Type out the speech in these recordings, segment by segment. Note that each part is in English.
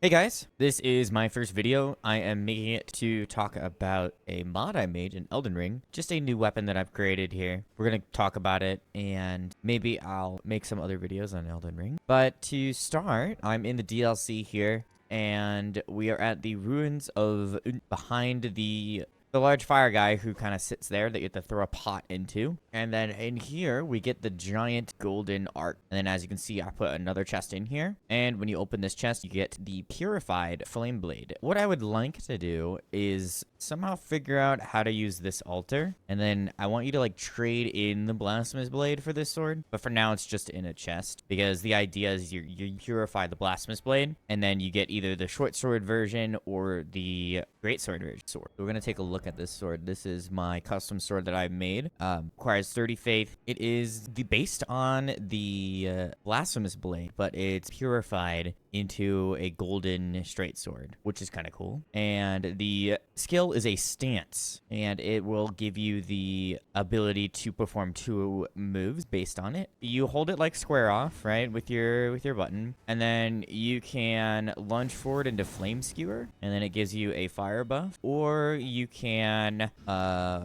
Hey guys, this is my first video. I am making it to talk about a mod I made in Elden Ring. Just a new weapon that I've created here. We're going to talk about it and maybe I'll make some other videos on Elden Ring. But to start, I'm in the DLC here and we are at the ruins of behind the large fire guy who kind of sits there that you have to throw a pot into. And then in here, we get the giant golden arc. And then as you can see, I put another chest in here. And when you open this chest, you get the Purified Flameblade. What I would like to do is somehow figure out how to use this altar. And then I want you to like trade in the Blasphemous Blade for this sword. But for now, it's just in a chest. Because the idea is you purify the Blasphemous Blade. And then you get either the short sword version or the great sword version. We're going to take a look at this sword. This is my custom sword that I made. Requires 30 faith. It is based on the Blasphemous Blade, but it's purified into a golden straight sword, which is kind of cool. And the skill is a stance, and it will give you the ability to perform 2 moves based on it. You hold it like square off, right, with your button, and then you can lunge forward into Flame Skewer, and then it gives you a fire buff, or you can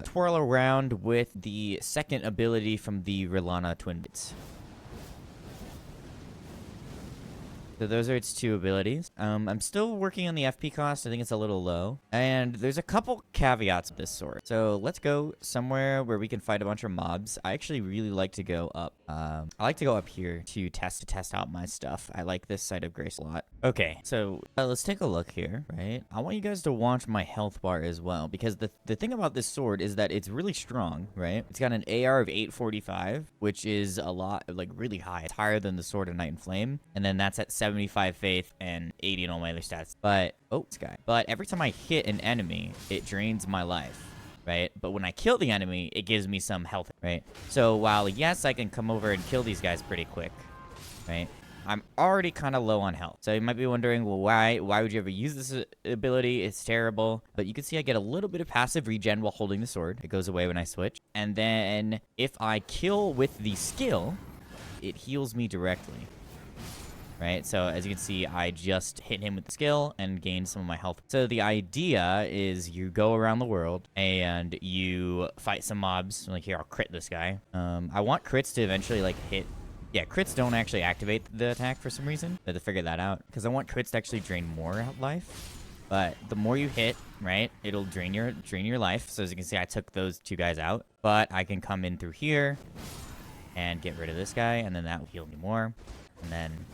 twirl around with the second ability from the Rilana Twin Blades. So those are its 2 abilities. I'm still working on the FP cost. I think it's a little low. And there's a couple caveats with this sword. So let's go somewhere where we can fight a bunch of mobs. I actually really like to go up. I like to go up here to test out my stuff. I like this side of Grace a lot. Okay, so let's take a look here, right? I want you guys to watch my health bar as well, because the thing about this sword is that it's really strong, right? It's got an AR of 845, which is a lot, like really high. It's higher than the Sword of Night and Flame. And then that's at 75 faith and 80 in all my other stats. But, this guy. But every time I hit an enemy, it drains my life. Right? But when I kill the enemy, it gives me some health, right? So while, yes, I can come over and kill these guys pretty quick, right? I'm already kind of low on health. So you might be wondering, well, why would you ever use this ability? It's terrible. But you can see I get a little bit of passive regen while holding the sword. It goes away when I switch. And then if I kill with the skill, it heals me directly. Right, so as you can see, I just hit him with the skill and gained some of my health. So the idea is you go around the world and you fight some mobs. Like here, I'll crit this guy. I want crits to eventually like hit. Yeah, crits don't actually activate the attack for some reason. I have to figure that out because I want crits to actually drain more out life. But the more you hit, right, it'll drain your life. So as you can see, I took those 2 guys out. But I can come in through here and get rid of this guy, and then that will heal me more. And then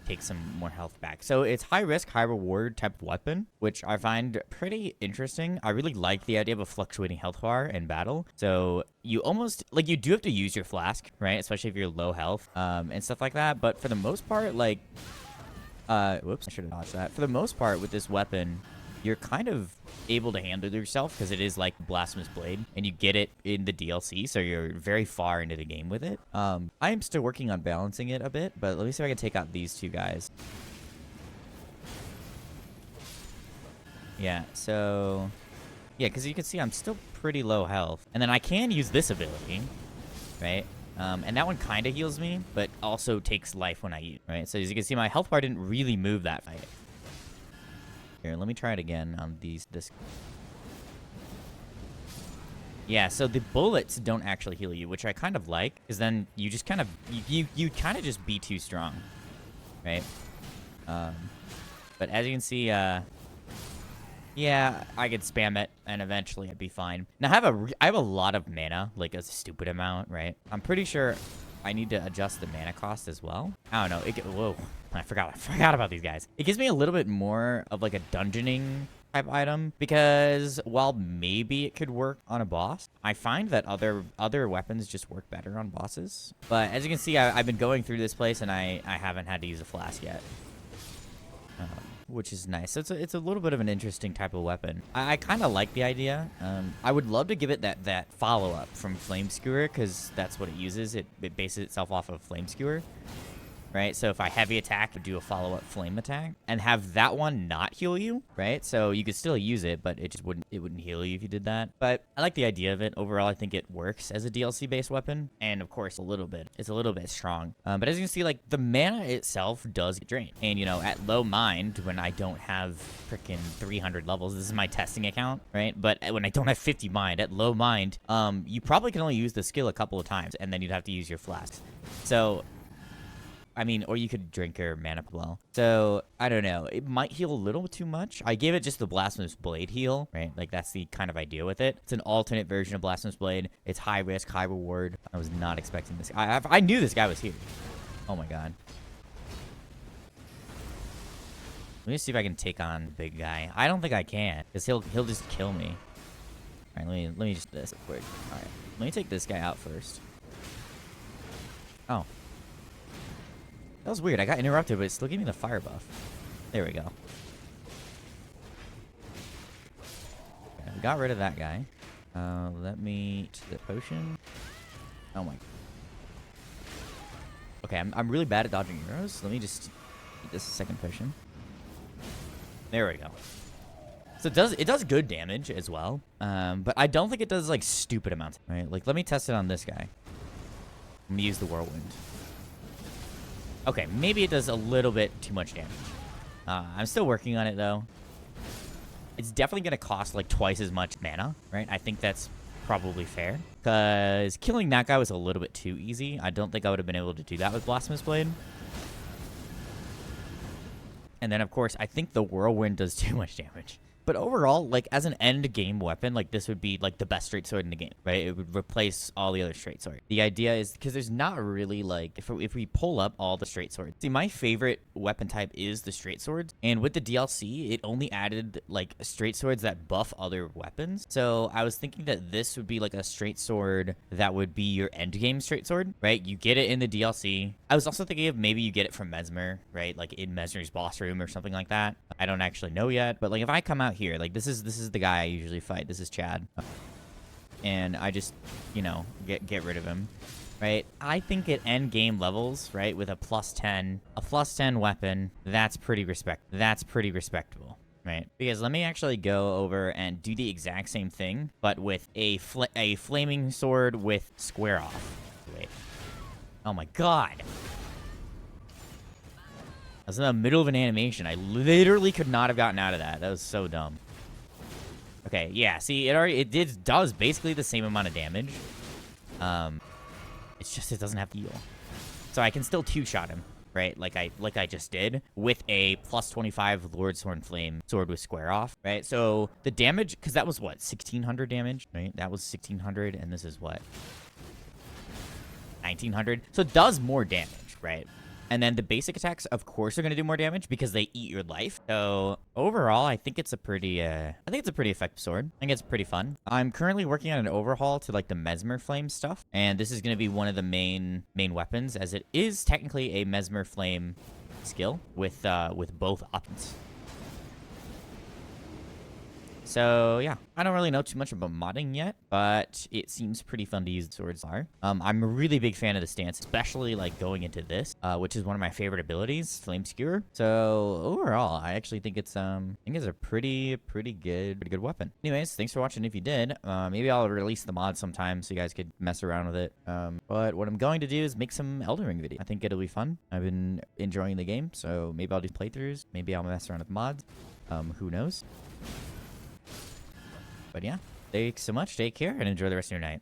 take some more health back. So it's high risk, high reward type of weapon, which I find pretty interesting. I really like the idea of a fluctuating health bar in battle. So you almost, like, you do have to use your flask, right? Especially if you're low health, and stuff like that. But for the most part, like, whoops, I should have dodged that. For the most part with this weapon, you're kind of able to handle yourself because it is like Blasphemous Blade, and you get it in the DLC, so you're very far into the game with it. I am still working on balancing it a bit, but let me see if I can take out these 2 guys. Yeah, so yeah, because you can see I'm still pretty low health, and then I can use this ability, right? And that one kind of heals me, but also takes life when I use, right? So as you can see, my health bar didn't really move that fight. Here, let me try it again on this. Yeah, so the bullets don't actually heal you, which I kind of like, because then you just kind of, you kind of just be too strong, right? But as you can see, yeah, I could spam it, and eventually I'd be fine. Now, I have a lot of mana, like a stupid amount, right? I'm pretty sure I need to adjust the mana cost as well. I don't know. Whoa. I forgot about these guys. It gives me a little bit more of like a dungeoning type item, because while maybe it could work on a boss, I find that other weapons just work better on bosses. But as you can see, I've been going through this place and I haven't had to use a flask yet, which is nice. So it's a little bit of an interesting type of weapon. I kind of like the idea. I would love to give it that follow-up from Flame Skewer, because that's what it uses. It bases itself off of Flame Skewer. right? So if I heavy attack, do a follow-up flame attack, and have that one not heal you, right? So you could still use it, but it just wouldn't heal you if you did that. But I like the idea of it. Overall, I think it works as a DLC-based weapon, and of course, it's a little bit strong. But as you can see, like, the mana itself does get drained. And, you know, at low mind, when I don't have freaking 300 levels, this is my testing account, right? But when I don't have 50 mind, at low mind, you probably can only use the skill a couple of times, and then you'd have to use your flasks. So, I mean, or you could drink your mana well. So, I don't know. It might heal a little too much. I gave it just the Blasphemous Blade heal, right? Like, that's the kind of idea with it. It's an alternate version of Blasphemous Blade. It's high risk, high reward. I was not expecting this. I knew this guy was here. Oh, my God. Let me see if I can take on the big guy. I don't think I can, because he'll just kill me. All right, let me just this quick. All right, let me take this guy out first. Oh. That was weird. I got interrupted, but it still gave me the fire buff. There we go. Okay, we got rid of that guy. Let me... the potion. Oh my... Okay, I'm really bad at dodging arrows. Let me just eat this second potion. There we go. So it does good damage as well. But I don't think it does, like, stupid amounts. Right? Like, let me test it on this guy. I'm gonna use the whirlwind. Okay, maybe it does a little bit too much damage. I'm still working on it, though. It's definitely going to cost, like, twice as much mana, right? I think that's probably fair. Because killing that guy was a little bit too easy. I don't think I would have been able to do that with Blasphemous Blade. And then, of course, I think the whirlwind does too much damage. But overall, like, as an end game weapon, like, this would be, like, the best straight sword in the game, right? It would replace all the other straight swords. The idea is, because there's not really, like, if we pull up all the straight swords. See, my favorite weapon type is the straight swords. And with the DLC, it only added, like, straight swords that buff other weapons. So I was thinking that this would be, like, a straight sword that would be your end game straight sword, right? You get it in the DLC. I was also thinking of maybe you get it from Mesmer, right? Like, in Mesmer's boss room or something like that. I don't actually know yet. But, like, if I come out here, like, this is the guy I usually fight. This is Chad. And I just, you know, get rid of him, right? I think at end game levels, right, with a plus 10 weapon, that's pretty respectable, right? Because let me actually go over and do the exact same thing, but with a flaming sword with square off. Wait. Oh my God. I was in the middle of an animation. I literally could not have gotten out of that. That was so dumb. Okay, yeah, see, it does basically the same amount of damage. It's just it doesn't have to heal. So I can still two-shot him, right? Like I just did with a plus 25 Lord Sword Flame sword with square off, right? So the damage, because that was what, 1600 damage, right? That was 1600, and this is what, 1900. So it does more damage, right? And then the basic attacks, of course, are going to do more damage because they eat your life. So overall, I think it's a pretty, effective sword. I think it's pretty fun. I'm currently working on an overhaul to, like, the Mesmer Flame stuff. And this is going to be one of the main weapons, as it is technically a Mesmer Flame skill with both options. So, yeah, I don't really know too much about modding yet, but it seems pretty fun to use the swords are. I'm a really big fan of the stance, especially, like, going into this, which is one of my favorite abilities, Flame Skewer. So, overall, I actually think it's a pretty good weapon. Anyways, thanks for watching if you did. Maybe I'll release the mod sometime so you guys could mess around with it. But what I'm going to do is make some Elden Ring videos. I think it'll be fun. I've been enjoying the game, so maybe I'll do playthroughs. Maybe I'll mess around with mods. Who knows? But yeah, thanks so much. Take care and enjoy the rest of your night.